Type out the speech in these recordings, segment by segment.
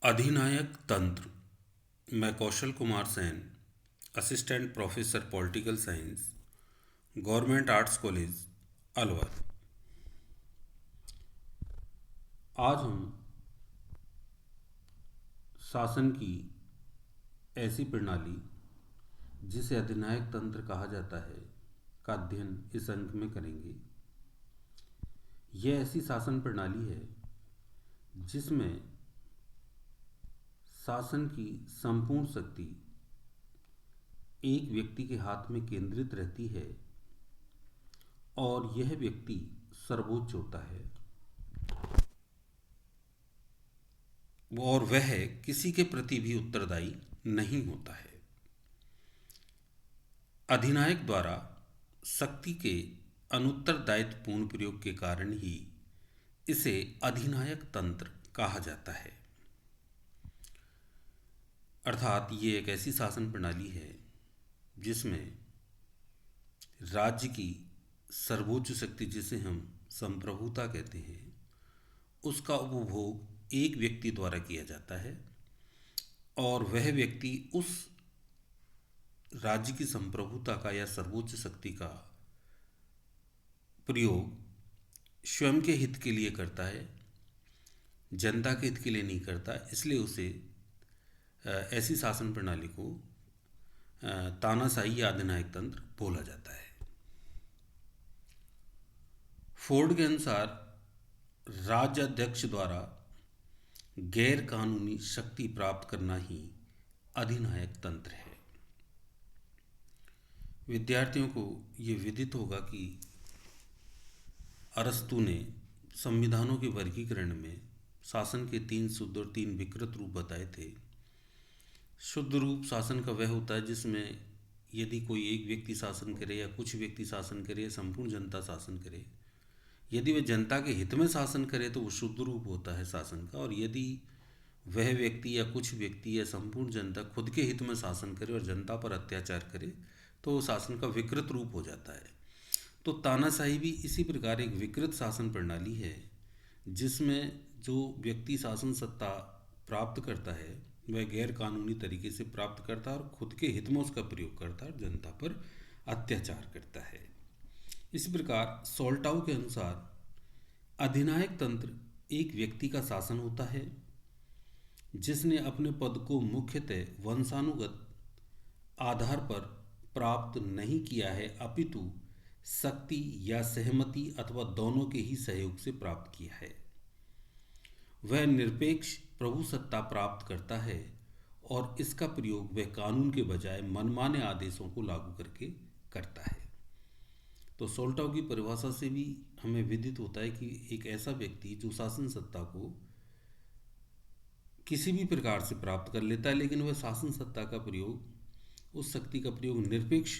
अधिनायक तंत्र। मैं Kaushal Kumar Sen, assistant professor political science, government arts college Alwar. आज हम शासन की ऐसी प्रणाली जिसे अधिनायक तंत्र कहा जाता है का अध्ययन इस अंक में करेंगे। यह ऐसी शासन प्रणाली है जिसमें शासन की संपूर्ण शक्ति एक व्यक्ति के हाथ में केंद्रित रहती है और यह व्यक्ति सर्वोच्च होता है और वह किसी के प्रति भी उत्तरदायी नहीं होता है। अधिनायक द्वारा शक्ति के अनुत्तरदायित्वपूर्ण प्रयोग के कारण ही इसे अधिनायक तंत्र कहा जाता है। अर्थात ये एक ऐसी शासन प्रणाली है जिसमें राज्य की सर्वोच्च शक्ति, जिसे हम संप्रभुता कहते हैं, उसका उपभोग एक व्यक्ति द्वारा किया जाता है और वह व्यक्ति उस राज्य की संप्रभुता का या सर्वोच्च शक्ति का प्रयोग स्वयं के हित के लिए करता है, जनता के हित के लिए नहीं करता। इसलिए उसे ऐसी शासन प्रणाली को तानाशाही या अधिनायक तंत्र बोला जाता है। फोर्ड के अनुसार राज्य अध्यक्ष द्वारा गैर कानूनी शक्ति प्राप्त करना ही अधिनायक तंत्र है। विद्यार्थियों को ये विदित होगा कि अरस्तु ने संविधानों के वर्गीकरण में शासन के 3 शुद्ध और 3 विकृत रूप बताए थे। शुद्ध रूप शासन का वह होता है जिसमें यदि कोई एक व्यक्ति शासन करे या कुछ व्यक्ति शासन करे या संपूर्ण जनता शासन करे, यदि वह जनता के हित में शासन करे तो वो शुद्ध रूप होता है शासन का। और यदि वह व्यक्ति या कुछ व्यक्ति या संपूर्ण जनता खुद के हित में शासन करे और जनता पर अत्याचार करे तो वो शासन का विकृत रूप हो जाता है। तो तानाशाही भी इसी प्रकार एक विकृत शासन प्रणाली है जिसमें जो व्यक्ति शासन सत्ता प्राप्त करता है वह गैर कानूनी तरीके से प्राप्त करता है और खुद के हित में उसका प्रयोग करता है और जनता पर अत्याचार करता है। इसी प्रकार सोल्टाउ के अनुसार अधिनायक तंत्र एक व्यक्ति का शासन होता है जिसने अपने पद को मुख्यतः वंशानुगत आधार पर प्राप्त नहीं किया है, अपितु शक्ति या सहमति अथवा दोनों के ही सहयोग से प्राप्त किया है। वह निरपेक्ष प्रभु सत्ता प्राप्त करता है और इसका प्रयोग वह कानून के बजाय मनमाने आदेशों को लागू करके करता है। तो सोल्टाउ की परिभाषा से भी हमें विदित होता है कि एक ऐसा व्यक्ति जो शासन सत्ता को किसी भी प्रकार से प्राप्त कर लेता है, लेकिन वह शासन सत्ता का प्रयोग, उस शक्ति का प्रयोग निरपेक्ष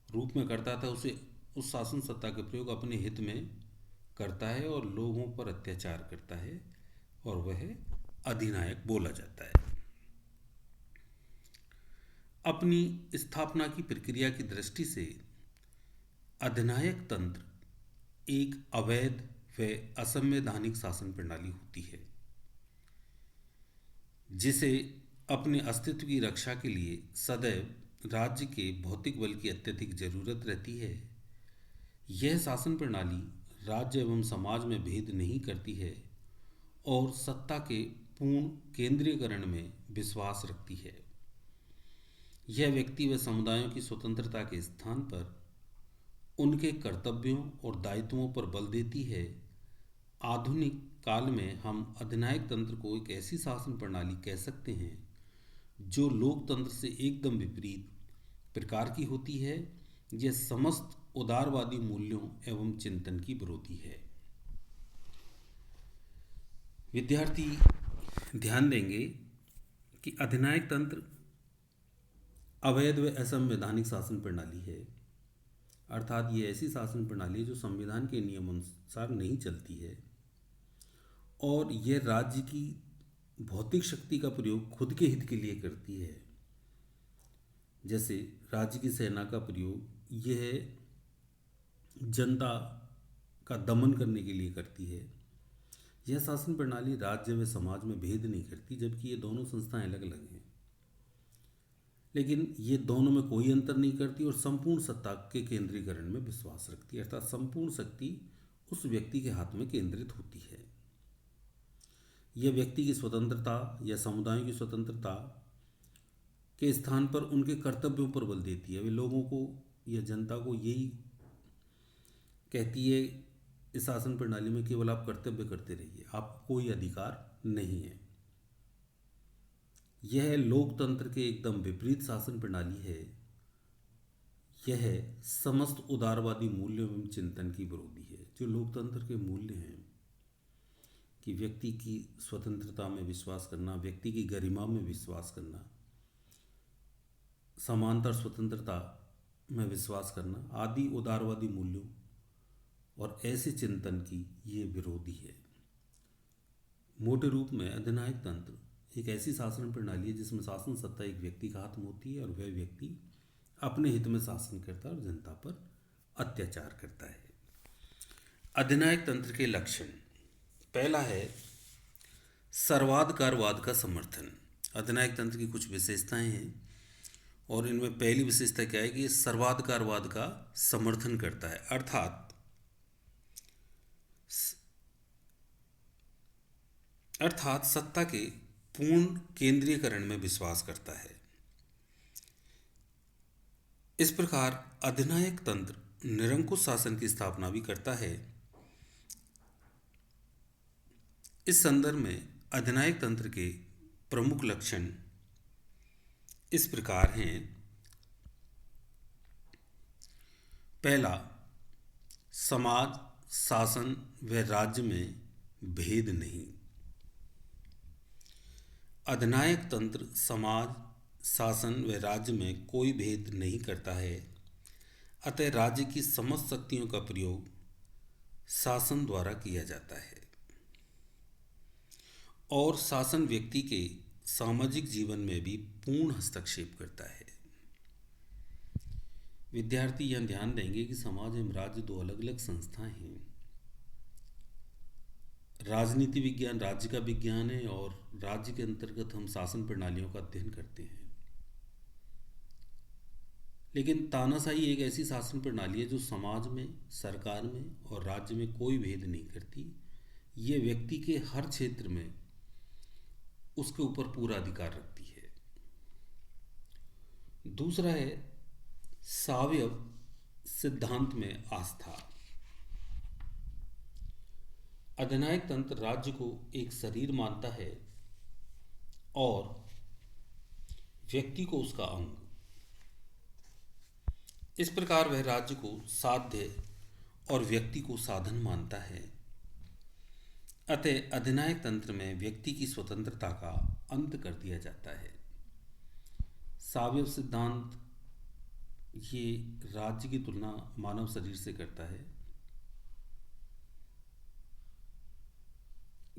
रूप में करता था, उसे उस शासन सत्ता का प्रयोग अपने हित में करता है और लोगों पर अत्याचार करता है और वह अधिनायक बोला जाता है। अपनी स्थापना की प्रक्रिया की दृष्टि से अधिनायक तंत्र एक अवैध व असंवैधानिक शासन प्रणाली होती है जिसे अपने अस्तित्व की रक्षा के लिए सदैव राज्य के भौतिक बल की अत्यधिक जरूरत रहती है। यह शासन प्रणाली राज्य एवं समाज में भेद नहीं करती है और सत्ता के पूर्ण केंद्रीकरण में विश्वास रखती है। यह व्यक्ति व समुदायों की स्वतंत्रता के स्थान पर उनके कर्तव्यों और दायित्वों पर बल देती है। आधुनिक काल में हम अधिनायक तंत्र को एक ऐसी शासन प्रणाली कह सकते हैं जो लोकतंत्र से एकदम विपरीत प्रकार की होती है। यह समस्त उदारवादी मूल्यों एवं चिंतन की विरोधी है। विद्यार्थी ध्यान देंगे कि अधिनायक तंत्र अवैध व असंवैधानिक शासन प्रणाली है, अर्थात ये ऐसी शासन प्रणाली जो संविधान के नियमानुसार नहीं चलती है और यह राज्य की भौतिक शक्ति का प्रयोग खुद के हित के लिए करती है। जैसे राज्य की सेना का प्रयोग यह जनता का दमन करने के लिए करती है यह शासन प्रणाली राज्य व समाज में भेद नहीं करती, जबकि ये दोनों संस्थाएं अलग अलग हैं, लेकिन ये दोनों में कोई अंतर नहीं करती और संपूर्ण सत्ता के केंद्रीकरण में विश्वास रखती है, अर्थात संपूर्ण शक्ति उस व्यक्ति के हाथ में केंद्रित होती है। यह व्यक्ति की स्वतंत्रता या समुदायों की स्वतंत्रता के स्थान पर उनके कर्तव्यों पर बल देती है। वे लोगों को या जनता को यही कहती है इस शासन प्रणाली में केवल आप कर्तव्य करते रहिए, आपको कोई अधिकार नहीं है। यह लोकतंत्र के एकदम विपरीत शासन प्रणाली है। यह समस्त उदारवादी मूल्यों एवं चिंतन की विरोधी है। जो लोकतंत्र के मूल्य हैं कि व्यक्ति की स्वतंत्रता में विश्वास करना, व्यक्ति की गरिमा में विश्वास करना, समानता स्वतंत्रता में विश्वास करना आदि उदारवादी मूल्यों और ऐसे चिंतन की ये विरोधी है। मोटे रूप में अधिनायक तंत्र एक ऐसी शासन प्रणाली है जिसमें शासन सत्ता एक व्यक्ति का हाथ में होती है और वह व्यक्ति अपने हित में शासन करता है और जनता पर अत्याचार करता है। अधिनायक तंत्र के लक्षण, पहला है सर्वाधिकारवाद का समर्थन। अधिनायक तंत्र की कुछ विशेषताएं हैं और इनमें पहली विशेषता क्या है कि ये सर्वाधिकारवाद का समर्थन करता है, अर्थात सत्ता के पूर्ण केंद्रीयकरण में विश्वास करता है। इस प्रकार अधिनायक तंत्र निरंकुश शासन की स्थापना भी करता है। इस संदर्भ में अधिनायक तंत्र के प्रमुख लक्षण इस प्रकार हैं। पहला, समाज, शासन व राज्य में भेद नहीं। अधिनायक तंत्र समाज, शासन व राज्य में कोई भेद नहीं करता है, अतः राज्य की समस्त शक्तियों का प्रयोग शासन द्वारा किया जाता है और शासन व्यक्ति के सामाजिक जीवन में भी पूर्ण हस्तक्षेप करता है। विद्यार्थी यह ध्यान देंगे कि समाज एवं राज्य दो अलग अलग संस्थाएं हैं। राजनीति विज्ञान राज्य का विज्ञान है और राज्य के अंतर्गत हम शासन प्रणालियों का अध्ययन करते हैं। लेकिन तानाशाही एक ऐसी शासन प्रणाली है जो समाज में, सरकार में और राज्य में कोई भेद नहीं करती। ये व्यक्ति के हर क्षेत्र में उसके ऊपर पूरा अधिकार रखती है। दूसरा है सावयव सिद्धांत में आस्था। अधिनायक तंत्र राज्य को एक शरीर मानता है और व्यक्ति को उसका अंग। इस प्रकार वह राज्य को साध्य और व्यक्ति को साधन मानता है। अतः अधिनायक तंत्र में व्यक्ति की स्वतंत्रता का अंत कर दिया जाता है। सावयव सिद्धांत ये राज्य की तुलना मानव शरीर से करता है।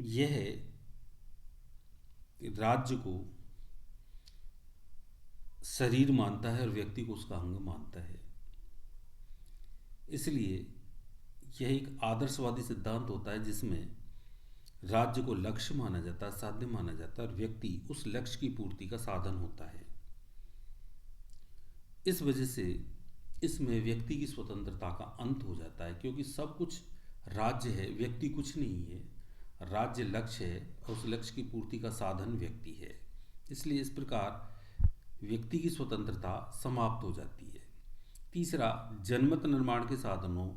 यह राज्य को शरीर मानता है और व्यक्ति को उसका अंग मानता है। इसलिए यह एक आदर्शवादी सिद्धांत होता है जिसमें राज्य को लक्ष्य माना जाता है, साध्य माना जाता है और व्यक्ति उस लक्ष्य की पूर्ति का साधन होता है। इस वजह से इसमें व्यक्ति की स्वतंत्रता का अंत हो जाता है, क्योंकि सब कुछ राज्य है, व्यक्ति कुछ नहीं है। राज्य लक्ष्य है और उस लक्ष्य की पूर्ति का साधन व्यक्ति है। इसलिए इस प्रकार व्यक्ति की स्वतंत्रता समाप्त हो जाती है। तीसरा, जनमत निर्माण के साधनों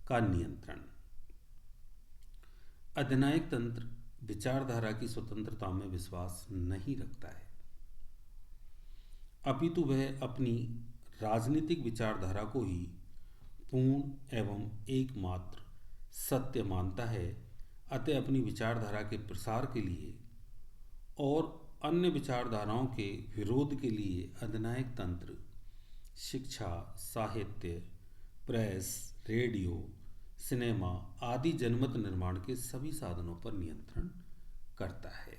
का नियंत्रण। अधिनायक तंत्र विचारधारा की स्वतंत्रता में विश्वास नहीं रखता है, अपितु वह अपनी राजनीतिक विचारधारा को ही पूर्ण एवं एकमात्र सत्य मानता है। अतः अपनी विचारधारा के प्रसार के लिए और अन्य विचारधाराओं के विरोध के लिए अधिनायक तंत्र शिक्षा, साहित्य, प्रेस, रेडियो, सिनेमा आदि जनमत निर्माण के सभी साधनों पर नियंत्रण करता है।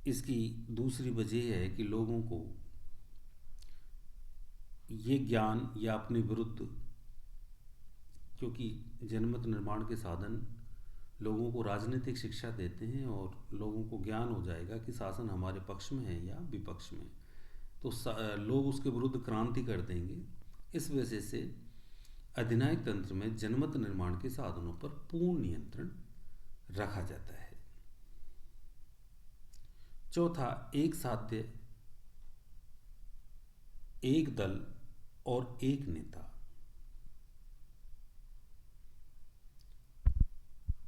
इसकी दूसरी वजह है कि लोगों को ये ज्ञान या अपने विरुद्ध, क्योंकि जनमत निर्माण के साधन लोगों को राजनीतिक शिक्षा देते हैं और लोगों को ज्ञान हो जाएगा कि शासन हमारे पक्ष में है या विपक्ष में, तो लोग उसके विरुद्ध क्रांति कर देंगे। इस वजह से अधिनायक तंत्र में जनमत निर्माण के साधनों पर पूर्ण नियंत्रण रखा जाता है। चौथा, एक साध्य, एक दल और एक नेता।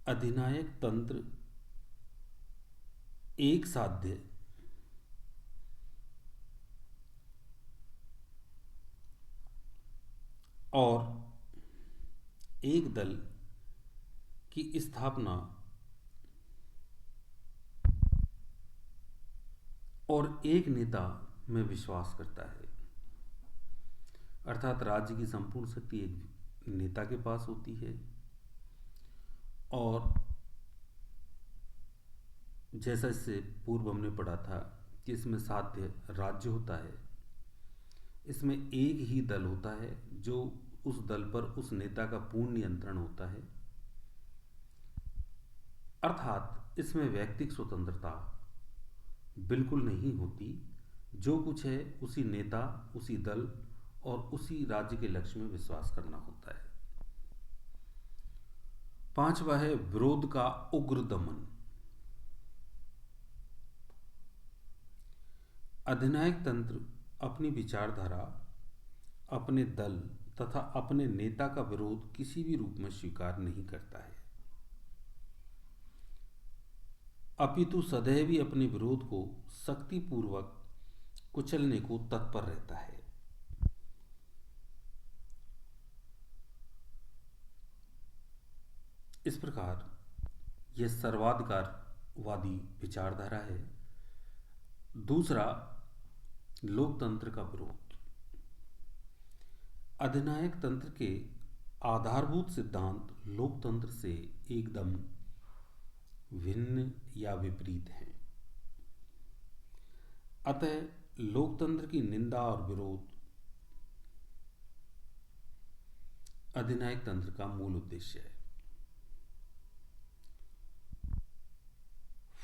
अधिनायक तंत्र एक साध्य और एक दल की स्थापना और एक नेता में विश्वास करता है। अर्थात राज्य की संपूर्ण शक्ति एक नेता के पास होती है और जैसा इससे पूर्व हमने पढ़ा था कि इसमें साध्य राज्य होता है, इसमें एक ही दल होता है जो उस दल पर उस नेता का पूर्ण नियंत्रण होता है। अर्थात इसमें व्यक्तिगत स्वतंत्रता बिल्कुल नहीं होती, जो कुछ है उसी नेता, उसी दल और उसी राज्य के लक्ष्य में विश्वास करना होता है। पांचवा है विरोध का उग्र दमन। अधिनायक तंत्र अपनी विचारधारा, अपने दल तथा अपने नेता का विरोध किसी भी रूप में स्वीकार नहीं करता है, अपितु सदैव ही अपने विरोध को शक्तिपूर्वक कुचलने को तत्पर रहता है। इस प्रकार यह सर्वाधिकारवादी विचारधारा है। दूसरा, लोकतंत्र का विरोध। अधिनायक तंत्र के आधारभूत सिद्धांत लोकतंत्र से एकदम भिन्न या विपरीत हैं। अतः लोकतंत्र की निंदा और विरोध अधिनायक तंत्र का मूल उद्देश्य है।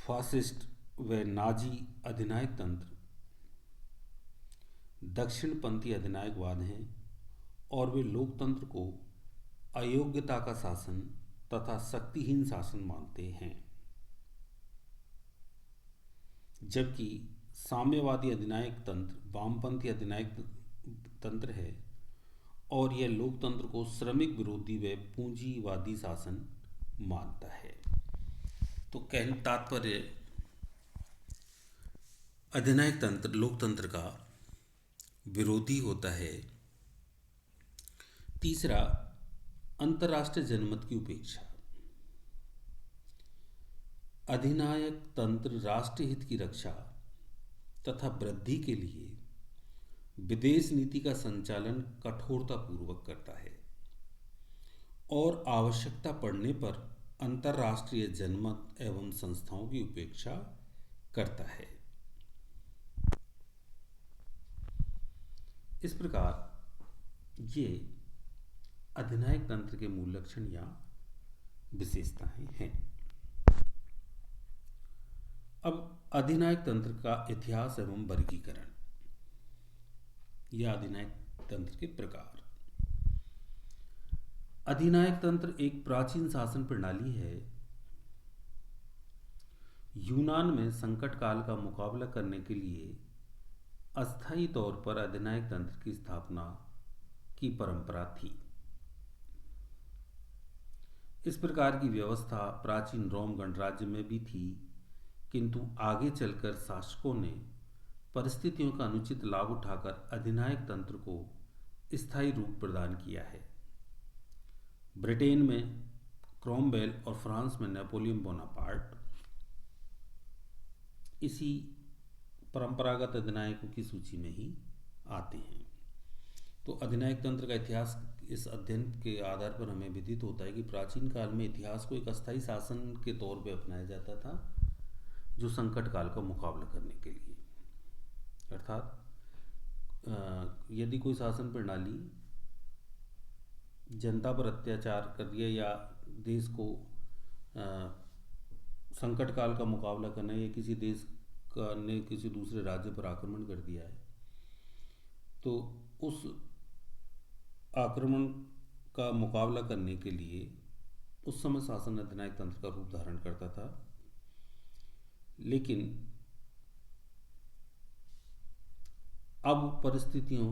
फासिस्ट व नाजी अधिनायक तंत्र दक्षिणपंथी अधिनायकवाद हैं और वे लोकतंत्र को अयोग्यता का शासन तथा शक्तिहीन शासन मानते हैं, जबकि साम्यवादी अधिनायक तंत्र वामपंथी अधिनायक तंत्र है और यह लोकतंत्र को श्रमिक विरोधी व पूंजीवादी शासन मानता है। तो कहने तात्पर्य, अधिनायक तंत्र लोकतंत्र का विरोधी होता है। तीसरा, अंतर्राष्ट्रीय जनमत की उपेक्षा। अधिनायक तंत्र राष्ट्रीय हित की रक्षा तथा वृद्धि के लिए विदेश नीति का संचालन कठोरतापूर्वक करता है और आवश्यकता पड़ने पर अंतर्राष्ट्रीय जनमत एवं संस्थाओं की उपेक्षा करता है। इस प्रकार ये अधिनायक तंत्र के मूल लक्षण या विशेषताएं हैं। अब अधिनायक तंत्र का इतिहास एवं वर्गीकरण या अधिनायक तंत्र के प्रकार। अधिनायक तंत्र एक प्राचीन शासन प्रणाली है। यूनान में संकट काल का मुकाबला करने के लिए अस्थायी तौर पर अधिनायक तंत्र की स्थापना की परंपरा थी। इस प्रकार की व्यवस्था प्राचीन रोम गणराज्य में भी थी, किंतु आगे चलकर शासकों ने परिस्थितियों का अनुचित लाभ उठाकर अधिनायक तंत्र को स्थायी रूप प्रदान किया है। ब्रिटेन में क्रोमवेल और फ्रांस में नेपोलियन बोनापार्ट इसी परंपरागत अधिनायकों की सूची में ही आते हैं। तो अधिनायक तंत्र का इतिहास इस अध्ययन के आधार पर हमें विदित होता है कि प्राचीन काल में इतिहास को एक अस्थायी शासन के तौर पर अपनाया जाता था, जो संकट काल का मुकाबला करने के लिए, अर्थात यदि कोई शासन प्रणाली जनता पर अत्याचार कर दिया या देश को अ, संकट काल का मुकाबला करना या किसी देश का ने किसी दूसरे राज्य पर आक्रमण कर दिया है, तो उस आक्रमण का मुकाबला करने के लिए उस समय शासन अधिनायक तंत्र का रूप धारण करता था। लेकिन अब परिस्थितियों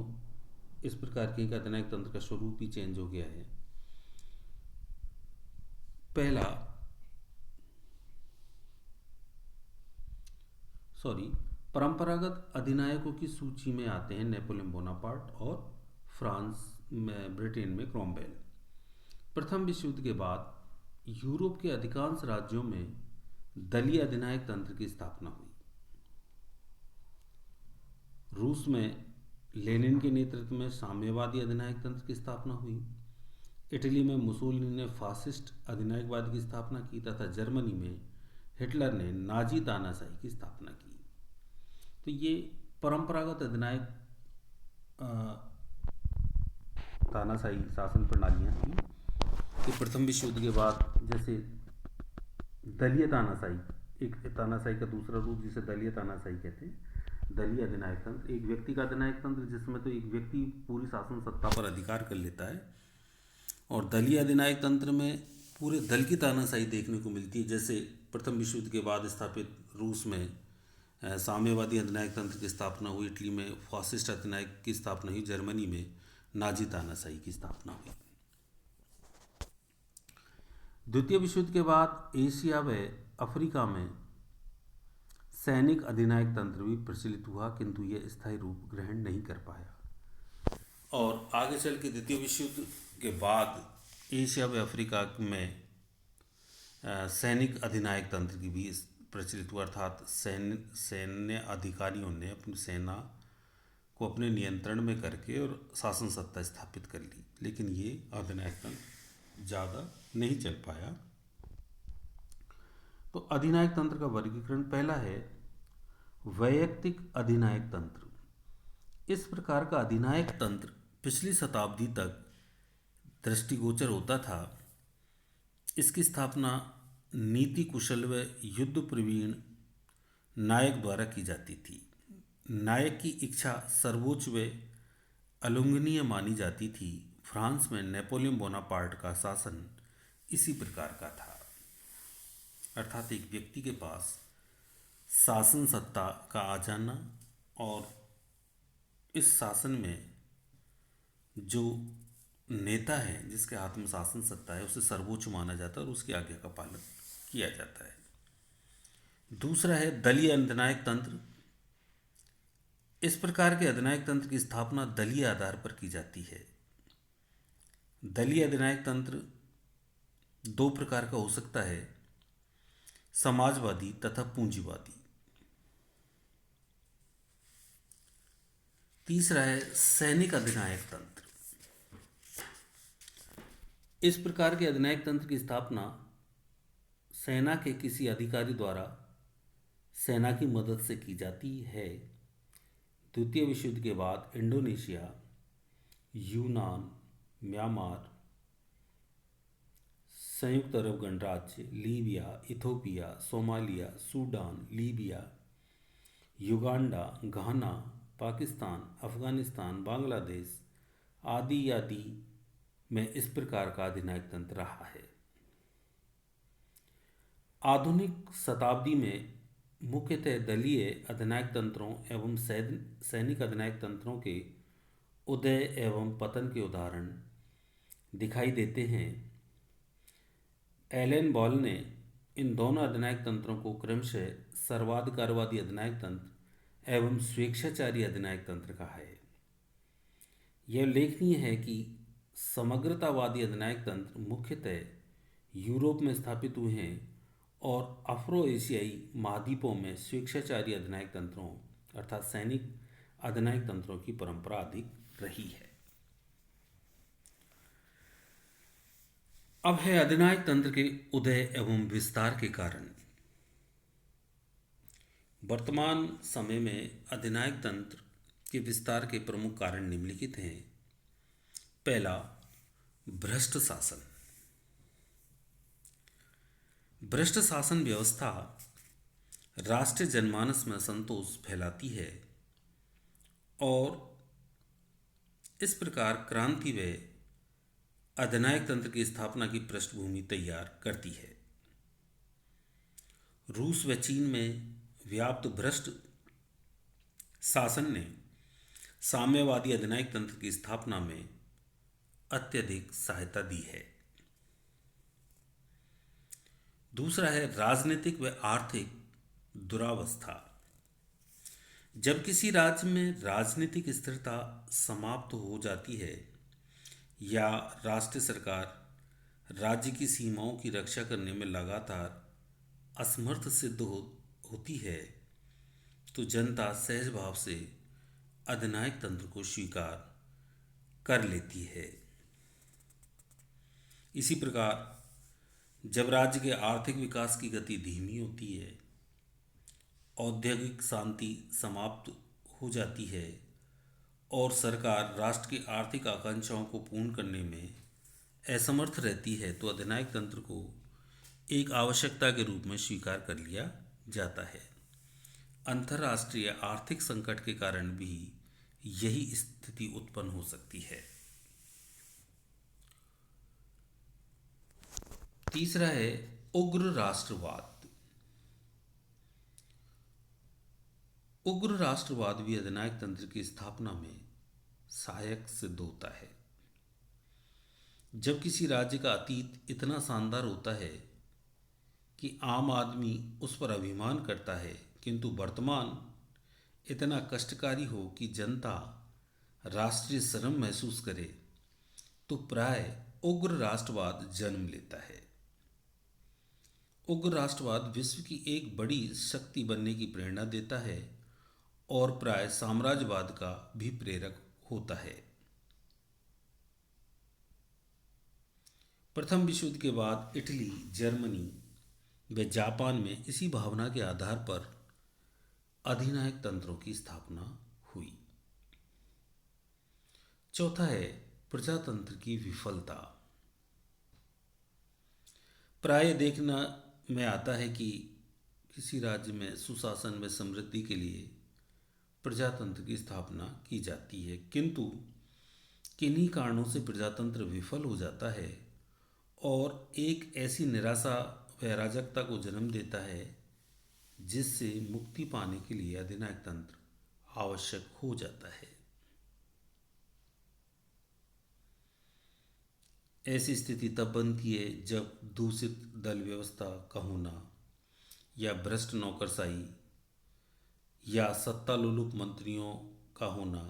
इस प्रकार की, अधिनायक तंत्र का स्वरूप ही चेंज हो गया है। पहला सॉरी परंपरागत अधिनायकों की सूची में आते हैं नेपोलियन बोनापार्ट और फ्रांस में, ब्रिटेन में क्रॉमवेल। प्रथम विश्व युद्ध के बाद यूरोप के अधिकांश राज्यों में दलीय अधिनायक तंत्र की स्थापना हुई। रूस में लेनिन के नेतृत्व में साम्यवादी अधिनायक तंत्र की स्थापना हुई। इटली में मुसोलिनी ने फासिस्ट अधिनायकवाद की स्थापना की तथा जर्मनी में हिटलर ने नाजी तानाशाही की स्थापना की। तो ये परंपरागत अधिनायक तानाशाही शासन प्रणालियाँ थी कि प्रथम विश्व युद्ध के बाद जैसे दलीय तानाशाही, एक तानाशाही का दूसरा रूप जिसे दलीय तानाशाही कहते हैं, दलीय अधिनायक तंत्र, एक व्यक्ति का अधिनायक तंत्र जिसमें तो एक व्यक्ति पूरी शासन सत्ता पर अधिकार कर लेता है, और दलीय अधिनायक तंत्र में पूरे दल की तानाशाही देखने को मिलती है। जैसे प्रथम विश्व युद्ध के बाद स्थापित रूस में साम्यवादी अधिनायक तंत्र की स्थापना हुई, इटली में फासिस्ट अधिनायक की स्थापना हुई, जर्मनी में नाजी तानाशाही की स्थापना हुई। द्वितीय विश्व युद्ध के बाद एशिया व अफ्रीका में सैनिक अधिनायक तंत्र भी प्रचलित हुआ, किंतु यह स्थायी रूप ग्रहण नहीं कर पाया। और आगे चल के द्वितीय विश्व युद्ध के बाद एशिया व अफ्रीका में सैनिक अधिनायक तंत्र की भी प्रचलित हुआ, अर्थात सैन्य अधिकारियों ने अपनी सेना को अपने नियंत्रण में करके और शासन सत्ता स्थापित कर ली। लेकिन ये अधिनायक तंत्र ज़्यादा नहीं चल पाया। तो अधिनायक तंत्र का वर्गीकरण पहला है वैयक्तिक अधिनायक तंत्र। इस प्रकार का अधिनायक तंत्र पिछली शताब्दी तक दृष्टिगोचर होता था। इसकी स्थापना नीति कुशल व युद्ध प्रवीण नायक द्वारा की जाती थी। नायक की इच्छा सर्वोच्च व अलंघनीय मानी जाती थी। फ्रांस में नेपोलियन बोनापार्ट का शासन इसी प्रकार का था, अर्थात एक व्यक्ति के पास शासन सत्ता का आ जाना और इस शासन में जो नेता है जिसके हाथ में शासन सत्ता है उसे सर्वोच्च माना जाता है और उसकी आज्ञा का पालन किया जाता है। दूसरा है दलीय अधिनायक तंत्र। इस प्रकार के अधिनायक तंत्र की स्थापना दलीय आधार पर की जाती है। दलीय अधिनायक तंत्र दो प्रकार का हो सकता है, समाजवादी तथा पूंजीवादी। तीसरा है सैनिक अधिनायक तंत्र। इस प्रकार के अधिनायक तंत्र की स्थापना सेना के किसी अधिकारी द्वारा सेना की मदद से की जाती है। द्वितीय विश्व युद्ध के बाद इंडोनेशिया, यूनान, म्यांमार, संयुक्त अरब गणराज्य, Libya, Ethiopia, Somalia, Sudan, Libya, Uganda, Ghana, Pakistan, Afghanistan, Bangladesh आदि में इस प्रकार का अधिनायक तंत्र रहा है। आधुनिक शताब्दी में मुख्यतः दलीय अधिनायक तंत्रों एवं सैनिक अधिनायक तंत्रों के उदय एवं पतन के उदाहरण दिखाई देते हैं। एलन बॉल ने इन दोनों अधिनायक तंत्रों को क्रमशः सर्वाधिकारवादी अधिनायक तंत्र एवं स्वेच्छाचारी अधिनायक तंत्र कहा है। यह उल्लेखनीय है कि समग्रतावादी अधिनायक तंत्र मुख्यतः यूरोप में स्थापित हुए हैं और अफ्रो एशियाई महाद्वीपों में स्वेच्छाचारी अधिनायक तंत्रों अर्थात सैनिक अधिनायक तंत्रों की परंपरा अधिक रही है। अब है अधिनायक तंत्र के उदय एवं विस्तार के कारण। वर्तमान समय में अधिनायक तंत्र के विस्तार के प्रमुख कारण निम्नलिखित हैं। पहला, भ्रष्ट शासन। भ्रष्ट शासन व्यवस्था राष्ट्रीय जनमानस में असंतोष फैलाती है और इस प्रकार क्रांति व अधिनायक तंत्र की स्थापना की पृष्ठभूमि तैयार करती है। रूस व चीन में व्याप्त भ्रष्ट शासन ने साम्यवादी अधिनायक तंत्र की स्थापना में अत्यधिक सहायता दी है। दूसरा है राजनीतिक व आर्थिक दुरावस्था। जब किसी राज्य में राजनीतिक स्थिरता समाप्त हो जाती है या राष्ट्रीय सरकार राज्य की सीमाओं की रक्षा करने में लगातार असमर्थ सिद्ध होती है तो जनता सहज भाव से अधिनायक तंत्र को स्वीकार कर लेती है। इसी प्रकार जब राज्य के आर्थिक विकास की गति धीमी होती है, औद्योगिक शांति समाप्त हो जाती है और सरकार राष्ट्र की आर्थिक आकांक्षाओं को पूर्ण करने में असमर्थ रहती है तो अधिनायक तंत्र को एक आवश्यकता के रूप में स्वीकार कर लिया जाता है। अंतर्राष्ट्रीय आर्थिक संकट के कारण भी यही स्थिति उत्पन्न हो सकती है। तीसरा है उग्र राष्ट्रवाद। उग्र राष्ट्रवाद भी अधिनायक तंत्र की स्थापना में सहायक सिद्ध होता है। जब किसी राज्य का अतीत इतना शानदार होता है कि आम आदमी उस पर अभिमान करता है, किंतु वर्तमान इतना कष्टकारी हो कि जनता राष्ट्रीय शर्म महसूस करे, तो प्राय उग्र राष्ट्रवाद जन्म लेता है। उग्र राष्ट्रवाद विश्व की एक बड़ी शक्ति बनने की प्रेरणा देता है और प्राय साम्राज्यवाद का भी प्रेरक होता है। प्रथम विश्व युद्ध के बाद इटली, जर्मनी व जापान में इसी भावना के आधार पर अधिनायक तंत्रों की स्थापना हुई। चौथा है प्रजातंत्र की विफलता। प्राय देखना में आता है कि किसी राज्य में सुशासन व समृद्धि के लिए प्रजातंत्र की स्थापना की जाती है, किंतु किन्हीं कारणों से प्रजातंत्र विफल हो जाता है और एक ऐसी निराशा व अराजकता को जन्म देता है जिससे मुक्ति पाने के लिए अधिनायक तंत्र आवश्यक हो जाता है। ऐसी स्थिति तब बनती है जब दूषित दल व्यवस्था का होना या भ्रष्ट नौकरशाही या सत्तालोलुप मंत्रियों का होना,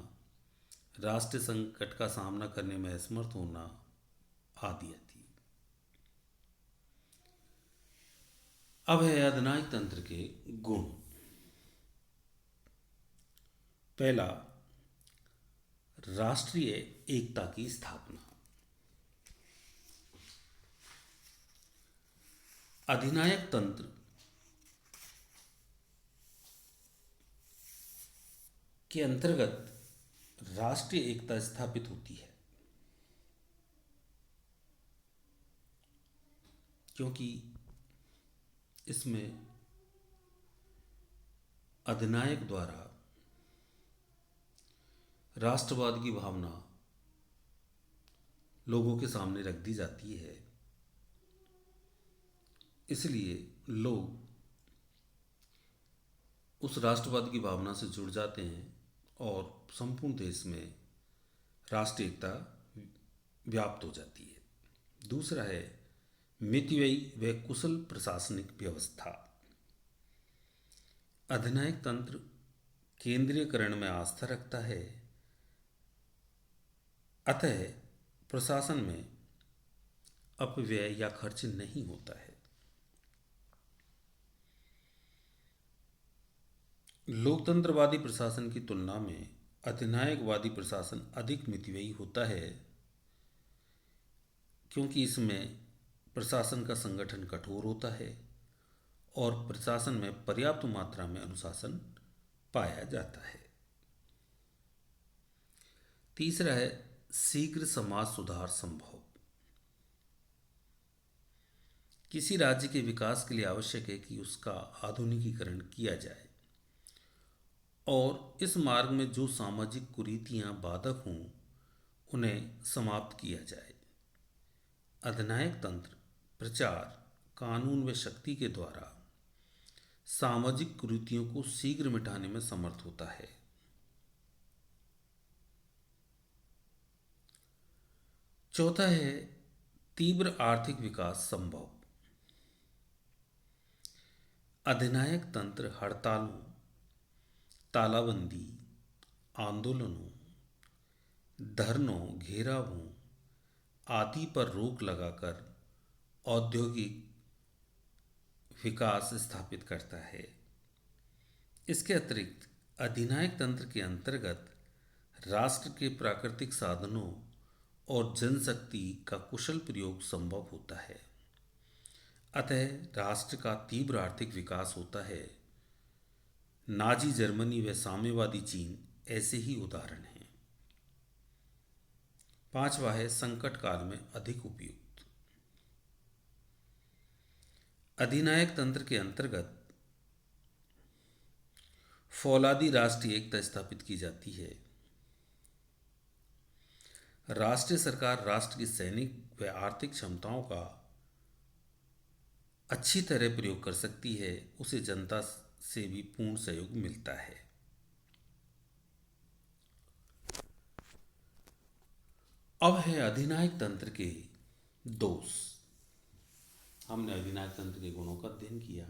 राष्ट्रीय संकट का सामना करने में असमर्थ होना आदि आदि। अब है अधिनायक तंत्र के गुण। पहला, राष्ट्रीय एकता की स्थापना। अधिनायक तंत्र के अंतर्गत राष्ट्रीय एकता स्थापित होती है, क्योंकि इसमें अधिनायक द्वारा राष्ट्रवाद की भावना लोगों के सामने रख दी जाती है। इसलिए लोग उस राष्ट्रवाद की भावना से जुड़ जाते हैं और संपूर्ण देश में राष्ट्रीय एकता व्याप्त हो जाती है। दूसरा है मितव्ययी व कुशल प्रशासनिक व्यवस्था। अधिनायक तंत्र केंद्रीयकरण में आस्था रखता है, अतः प्रशासन में अपव्यय या खर्च नहीं होता है। लोकतंत्रवादी प्रशासन की तुलना में अधिनायकवादी प्रशासन अधिक मितव्ययी होता है, क्योंकि इसमें प्रशासन का संगठन कठोर होता है और प्रशासन में पर्याप्त मात्रा में अनुशासन पाया जाता है। तीसरा है शीघ्र समाज सुधार संभव। किसी राज्य के विकास के लिए आवश्यक है कि उसका आधुनिकीकरण किया जाए और इस मार्ग में जो सामाजिक कुरीतियां बाधक हों उन्हें समाप्त किया जाए। अधिनायक तंत्र प्रचार, कानून व शक्ति के द्वारा सामाजिक कुरीतियों को शीघ्र मिटाने में समर्थ होता है। चौथा है तीव्र आर्थिक विकास संभव। अधिनायक तंत्र हड़तालों, तालाबंदी, आंदोलनों, धरनों, घेरावों आदि पर रोक लगाकर औद्योगिक विकास स्थापित करता है। इसके अतिरिक्त अधिनायक तंत्र के अंतर्गत राष्ट्र के प्राकृतिक साधनों और जनशक्ति का कुशल प्रयोग संभव होता है। अतः राष्ट्र का तीव्र आर्थिक विकास होता है। नाजी जर्मनी व साम्यवादी चीन ऐसे ही उदाहरण हैं। पांचवा है संकट काल में अधिक उपयुक्त। अधिनायक तंत्र के अंतर्गत फौलादी राष्ट्रीय एकता स्थापित की जाती है। राष्ट्रीय सरकार राष्ट्र की सैनिक व आर्थिक क्षमताओं का अच्छी तरह प्रयोग कर सकती है, उसे जनता से भी पूर्ण सहयोग मिलता है। अब है अधिनायक तंत्र के दोष। हमने अधिनायक तंत्र के गुणों का अध्ययन किया।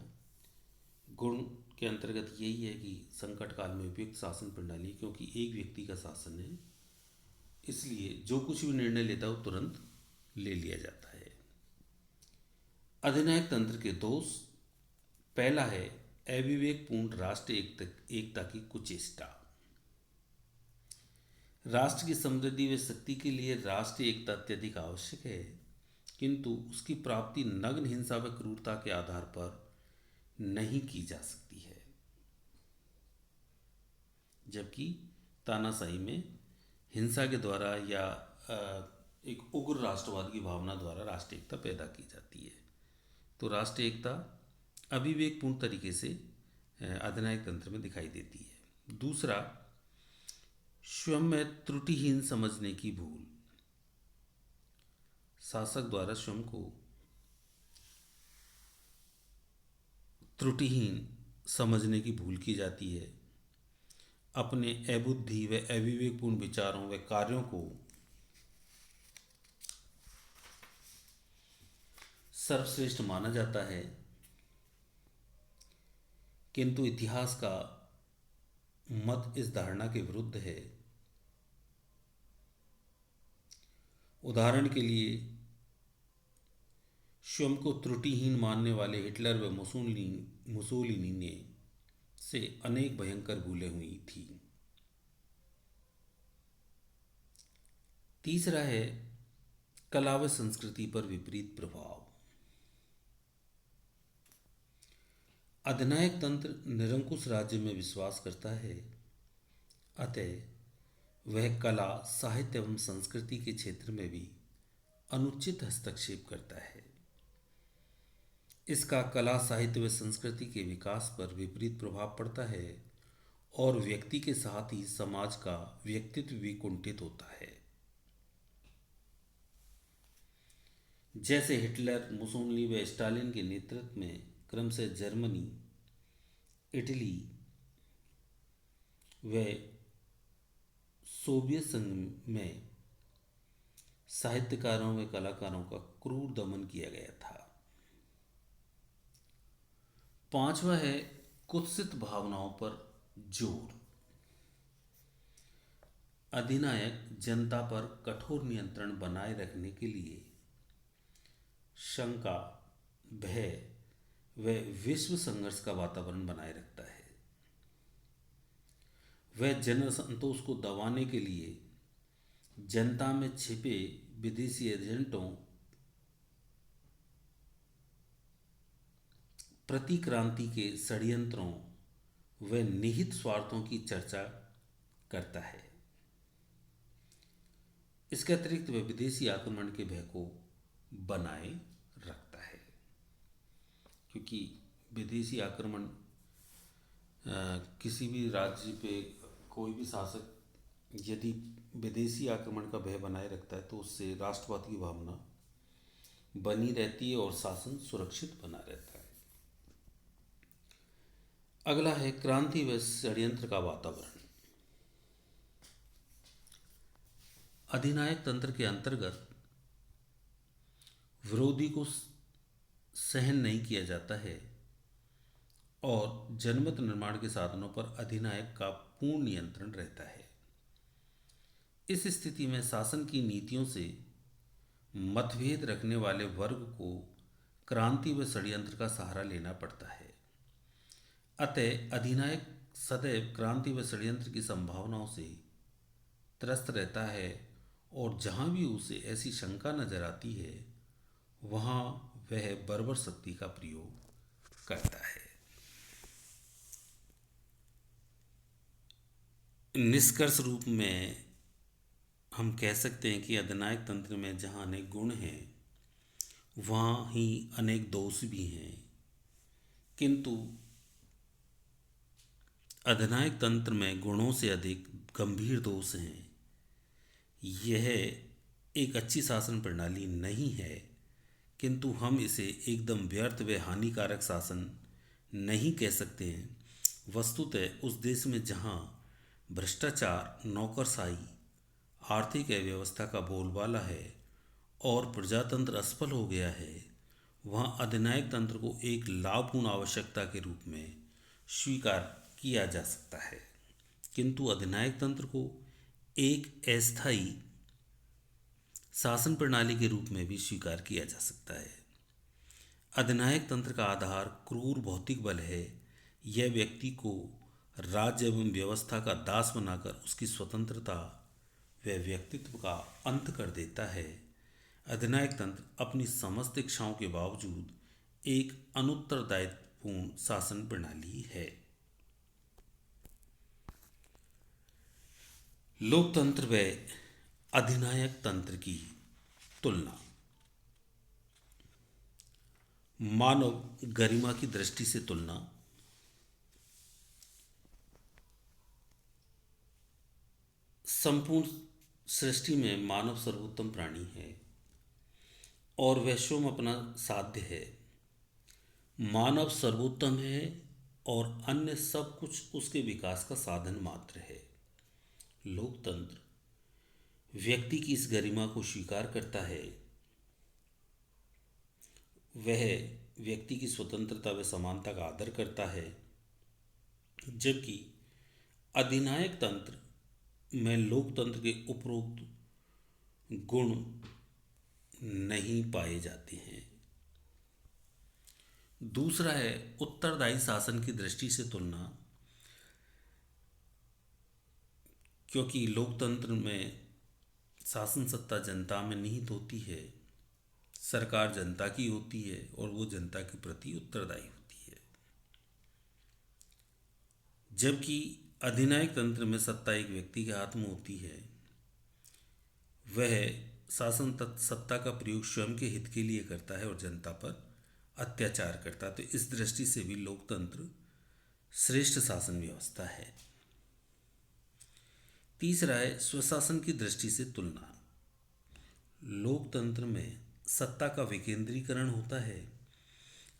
गुण के अंतर्गत यही है कि संकट काल में उपयुक्त शासन प्रणाली, क्योंकि एक व्यक्ति का शासन है इसलिए जो कुछ भी निर्णय लेता है वो तुरंत ले लिया जाता है। अधिनायक तंत्र के दोष, पहला है अविवेकपूर्ण राष्ट्रीय एकता की कुचेष्टा। राष्ट्र की समृद्धि व शक्ति के लिए राष्ट्रीय एकता अत्यधिक आवश्यक है, किंतु उसकी प्राप्ति नग्न हिंसा व क्रूरता के आधार पर नहीं की जा सकती है, जबकि तानाशाही में हिंसा के द्वारा या एक उग्र राष्ट्रवाद की भावना द्वारा राष्ट्रीय एकता पैदा की जाती है। तो राष्ट्रीय एकता अविवेकपूर्ण तरीके से अधिनायक तंत्र में दिखाई देती है। दूसरा, स्वयं में त्रुटिहीन समझने की भूल। शासक द्वारा स्वयं को त्रुटिहीन समझने की भूल की जाती है। अपने अबुद्धि व अविवेकपूर्ण विचारों व कार्यों को सर्वश्रेष्ठ माना जाता है, किंतु इतिहास का मत इस धारणा के विरुद्ध है। उदाहरण के लिए स्वयं को त्रुटिहीन मानने वाले हिटलर व मुसोलिनी ने से अनेक भयंकर भूलें हुई थी। तीसरा है कला व संस्कृति पर विपरीत प्रभाव। अधिनायक तंत्र निरंकुश राज्य में विश्वास करता है, अतः वह कला, साहित्य एवं संस्कृति के क्षेत्र में भी अनुचित हस्तक्षेप करता है। इसका कला, साहित्य व संस्कृति के विकास पर विपरीत प्रभाव पड़ता है और व्यक्ति के साथ ही समाज का व्यक्तित्व भी कुंठित होता है। जैसे हिटलर, मुसोलिनी व स्टालिन के नेतृत्व में क्रमशः जर्मनी, इटली व सोवियत संघ में साहित्यकारों व कलाकारों का क्रूर दमन किया गया था। पांचवा है कुत्सित भावनाओं पर जोर। अधिनायक जनता पर कठोर नियंत्रण बनाए रखने के लिए शंका, भय व विश्व संघर्ष का वातावरण बनाए रखता है। वह जन असंतोष को दबाने के लिए जनता में छिपे विदेशी एजेंटों, प्रतिक्रांति के षड्यंत्रों व निहित स्वार्थों की चर्चा करता है। इसके अतिरिक्त वह विदेशी आक्रमण के भय को बनाए रखता है। क्योंकि विदेशी आक्रमण किसी भी राज्य पे कोई भी शासक यदि विदेशी आक्रमण का भय बनाए रखता है तो उससे राष्ट्रवाद की भावना बनी रहती है और शासन सुरक्षित बना रहता है। अगला है क्रांति व षड्यंत्र का वातावरण। अधिनायक तंत्र के अंतर्गत विरोधी को सहन नहीं किया जाता है और जनमत निर्माण के साधनों पर अधिनायक का पूर्ण नियंत्रण रहता है। इस स्थिति में शासन की नीतियों से मतभेद रखने वाले वर्ग को क्रांति व षड्यंत्र का सहारा लेना पड़ता है। अतः अधिनायक सदैव क्रांति व षड्यंत्र की संभावनाओं से त्रस्त रहता है और जहां भी उसे ऐसी शंका नजर आती है वहां वह बर्बर शक्ति का प्रयोग करता है। निष्कर्ष रूप में हम कह सकते हैं कि अधिनायक तंत्र में जहाँ अनेक गुण हैं वहाँ ही अनेक दोष भी हैं, किंतु अधिनायक तंत्र में गुणों से अधिक गंभीर दोष हैं। यह एक अच्छी शासन प्रणाली नहीं है, किंतु हम इसे एकदम व्यर्थ व हानिकारक शासन नहीं कह सकते हैं। वस्तुतः उस देश में जहाँ भ्रष्टाचार, नौकरशाही, आर्थिक अव्यवस्था का बोलबाला है और प्रजातंत्र असफल हो गया है, वहाँ अधिनायक तंत्र को एक लाभपूर्ण आवश्यकता के रूप में स्वीकार किया जा सकता है, किंतु अधिनायक तंत्र को एक अस्थायी शासन प्रणाली के रूप में भी स्वीकार किया जा सकता है। अधिनायक तंत्र का आधार क्रूर भौतिक बल है। यह व्यक्ति को राज्य एवं व्यवस्था का दास बनाकर उसकी स्वतंत्रता व व्यक्तित्व का अंत कर देता है। अधिनायक तंत्र अपनी समस्त इच्छाओं के बावजूद एक अनुत्तरदायित्वपूर्ण शासन प्रणाली है। लोकतंत्र व अधिनायक तंत्र की तुलना। मानव गरिमा की दृष्टि से तुलना। संपूर्ण सृष्टि में मानव सर्वोत्तम प्राणी है और वह स्वयं अपना साध्य है। मानव सर्वोत्तम है और अन्य सब कुछ उसके विकास का साधन मात्र है। लोकतंत्र व्यक्ति की इस गरिमा को स्वीकार करता है। वह व्यक्ति की स्वतंत्रता व समानता का आदर करता है, जबकि अधिनायक तंत्र में लोकतंत्र के उपरोक्त गुण नहीं पाए जाते हैं। दूसरा है उत्तरदायी शासन की दृष्टि से तुलना। क्योंकि लोकतंत्र में शासन सत्ता जनता में निहित होती है, सरकार जनता की होती है और वो जनता के प्रति उत्तरदायी होती है, जबकि अधिनायक तंत्र में सत्ता एक व्यक्ति के हाथ में होती है। वह शासन सत्ता का प्रयोग स्वयं के हित के लिए करता है और जनता पर अत्याचार करता है। तो इस दृष्टि से भी लोकतंत्र श्रेष्ठ शासन व्यवस्था है। तीसरा है स्वशासन की दृष्टि से तुलना। लोकतंत्र में सत्ता का विकेंद्रीकरण होता है,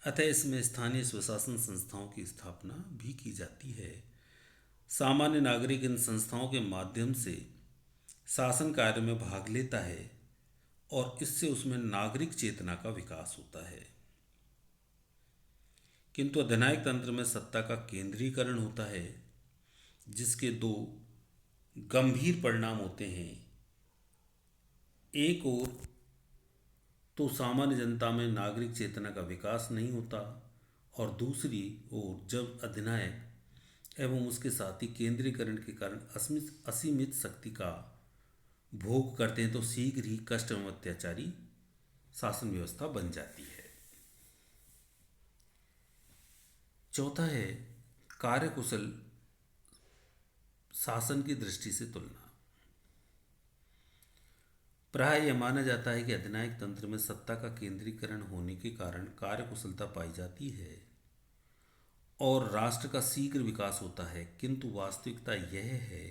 अतः इसमें स्थानीय स्वशासन संस्थाओं की स्थापना भी की जाती है। सामान्य नागरिक इन संस्थाओं के माध्यम से शासन कार्य में भाग लेता है और इससे उसमें नागरिक चेतना का विकास होता है। किंतु अधिनायक तंत्र में सत्ता का केंद्रीकरण होता है, जिसके दो गंभीर परिणाम होते हैं। एक ओर तो सामान्य जनता में नागरिक चेतना का विकास नहीं होता और दूसरी ओर जब अधिनायक एवं उसके साथी केंद्रीकरण के कारण असीमित शक्ति का भोग करते हैं तो शीघ्र ही कष्ट एवं अत्याचारी शासन व्यवस्था बन जाती है। चौथा है कार्यकुशल शासन की दृष्टि से तुलना। प्राय यह माना जाता है कि अधिनायक तंत्र में सत्ता का केंद्रीकरण होने के कारण कार्यकुशलता पाई जाती है और राष्ट्र का शीघ्र विकास होता है, किंतु वास्तविकता यह है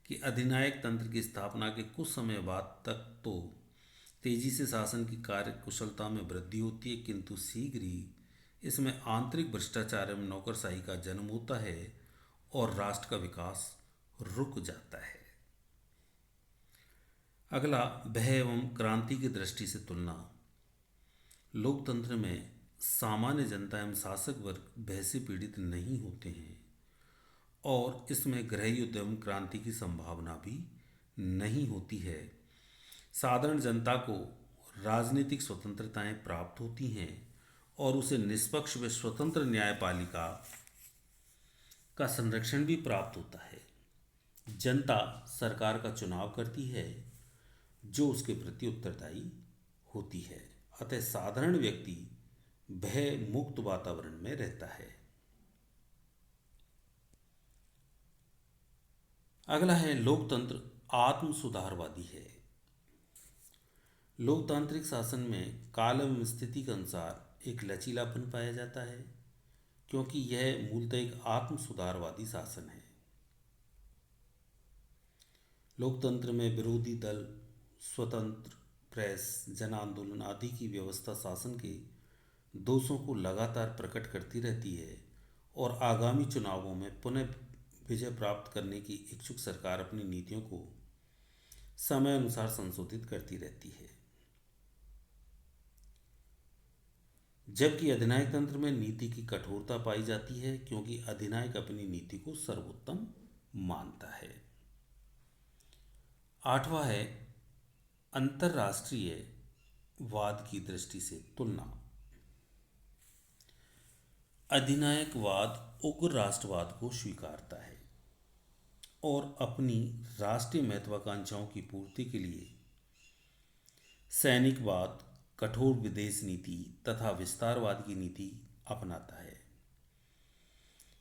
कि अधिनायक तंत्र की स्थापना के कुछ समय बाद तक तो तेजी से शासन की कार्यकुशलता में वृद्धि होती है, किंतु शीघ्र ही इसमें आंतरिक भ्रष्टाचार एवं नौकरशाही का जन्म होता है और राष्ट्र का विकास रुक जाता है। अगला, भय एवं क्रांति की दृष्टि से तुलना। लोकतंत्र में सामान्य जनता एवं शासक वर्ग भय से पीड़ित नहीं होते हैं और इसमें गृह युद्ध एवं क्रांति की संभावना भी नहीं होती है। साधारण जनता को राजनीतिक स्वतंत्रताएं प्राप्त होती हैं और उसे निष्पक्ष व स्वतंत्र न्यायपालिका का संरक्षण भी प्राप्त होता है। जनता सरकार का चुनाव करती है जो उसके प्रति उत्तरदायी होती है, अतः साधारण व्यक्ति भय मुक्त वातावरण में रहता है। अगला है, लोकतंत्र आत्म सुधारवादी है। लोकतांत्रिक शासन में काल एवं स्थिति के अनुसार एक लचीलापन पाया जाता है, क्योंकि यह मूलतः एक आत्म सुधारवादी शासन है। लोकतंत्र में विरोधी दल, स्वतंत्र प्रेस, जन आंदोलन आदि की व्यवस्था शासन के दोषों को लगातार प्रकट करती रहती है और आगामी चुनावों में पुनः विजय प्राप्त करने की इच्छुक सरकार अपनी नीतियों को समय अनुसार संशोधित करती रहती है। जबकि अधिनायक तंत्र में नीति की कठोरता पाई जाती है, क्योंकि अधिनायक अपनी नीति को सर्वोत्तम मानता है। आठवां है, अंतर्राष्ट्रीय वाद की दृष्टि से तुलना। अधिनायकवाद उग्र राष्ट्रवाद को स्वीकारता है और अपनी राष्ट्रीय महत्वाकांक्षाओं की पूर्ति के लिए सैनिकवाद, कठोर विदेश नीति तथा विस्तारवाद की नीति अपनाता है,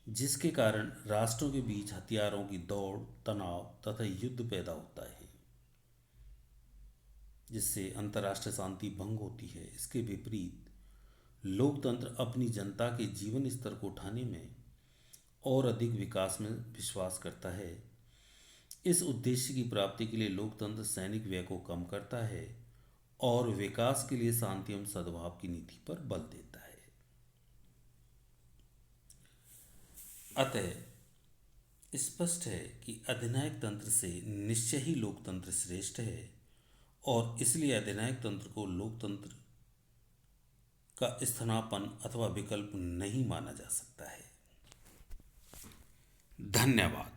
जिसके कारण राष्ट्रों के बीच हथियारों की दौड़, तनाव तथा युद्ध पैदा होता है, जिससे अंतर्राष्ट्रीय शांति भंग होती है। इसके विपरीत लोकतंत्र अपनी जनता के जीवन स्तर को उठाने में और अधिक विकास में विश्वास करता है। इस उद्देश्य की प्राप्ति के लिए लोकतंत्र सैनिक व्यय को कम करता है और विकास के लिए शांति एवं सद्भाव की नीति पर बल देता है। अतः स्पष्ट है कि अधिनायक तंत्र से निश्चय ही लोकतंत्र श्रेष्ठ है और इसलिए अधिनायक तंत्र को लोकतंत्र का स्थानापन्न अथवा विकल्प नहीं माना जा सकता है। धन्यवाद।